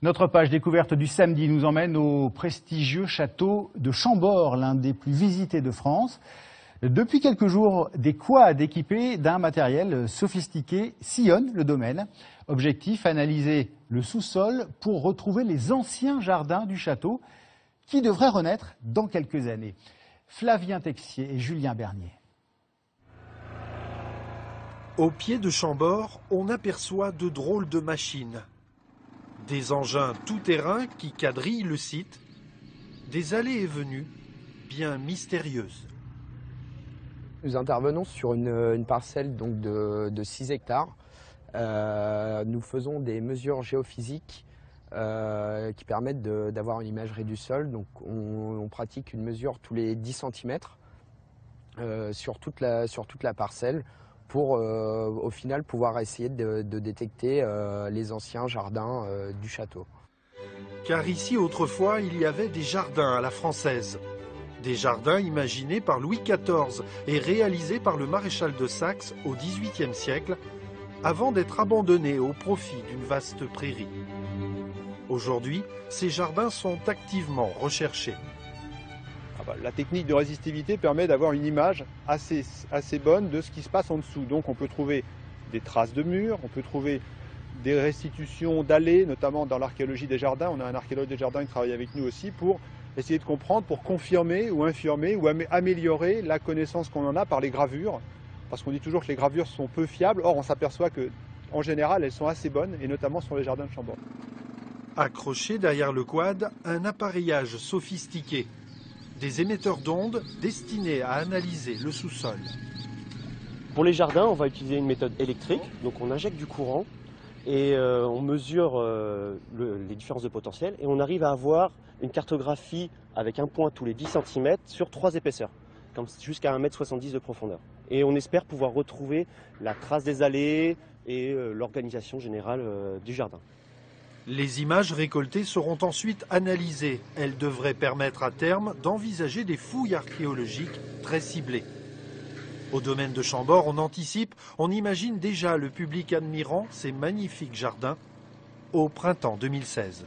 Notre page découverte du samedi nous emmène au prestigieux château de Chambord, l'un des plus visités de France. Depuis quelques jours, des quads équipés d'un matériel sophistiqué sillonnent le domaine. Objectif, analyser le sous-sol pour retrouver les anciens jardins du château qui devraient renaître dans quelques années. Flavien Texier et Julien Bernier. Au pied de Chambord, on aperçoit de drôles de machines. Des engins tout-terrain qui quadrillent le site, des allées et venues bien mystérieuses. Nous intervenons sur une parcelle donc de 6 hectares. Nous faisons des mesures géophysiques qui permettent d'avoir une imagerie du sol. Donc on pratique une mesure tous les 10 cm sur toute la parcelle pour au final pouvoir essayer de détecter les anciens jardins du château. Car ici autrefois il y avait des jardins à la française. Des jardins imaginés par Louis XIV et réalisés par le maréchal de Saxe au XVIIIe siècle, avant d'être abandonnés au profit d'une vaste prairie. Aujourd'hui, ces jardins sont activement recherchés. La technique de résistivité permet d'avoir une image assez bonne de ce qui se passe en dessous. Donc on peut trouver des traces de murs, on peut trouver des restitutions d'allées, notamment dans l'archéologie des jardins. On a un archéologue des jardins qui travaille avec nous aussi pour essayer de comprendre, pour confirmer ou infirmer ou améliorer la connaissance qu'on en a par les gravures. Parce qu'on dit toujours que les gravures sont peu fiables. Or, on s'aperçoit qu'en général, elles sont assez bonnes, et notamment sur les jardins de Chambord. Accroché derrière le quad, un appareillage sophistiqué. Des émetteurs d'ondes destinés à analyser le sous-sol. Pour les jardins, on va utiliser une méthode électrique. Donc on injecte du courant et on mesure les différences de potentiel. Et on arrive à avoir une cartographie avec un point tous les 10 cm sur 3 épaisseurs, jusqu'à 1,70 m de profondeur. Et on espère pouvoir retrouver la trace des allées et l'organisation générale du jardin. Les images récoltées seront ensuite analysées. Elles devraient permettre à terme d'envisager des fouilles archéologiques très ciblées. Au domaine de Chambord, on anticipe, on imagine déjà le public admirant ces magnifiques jardins au printemps 2016.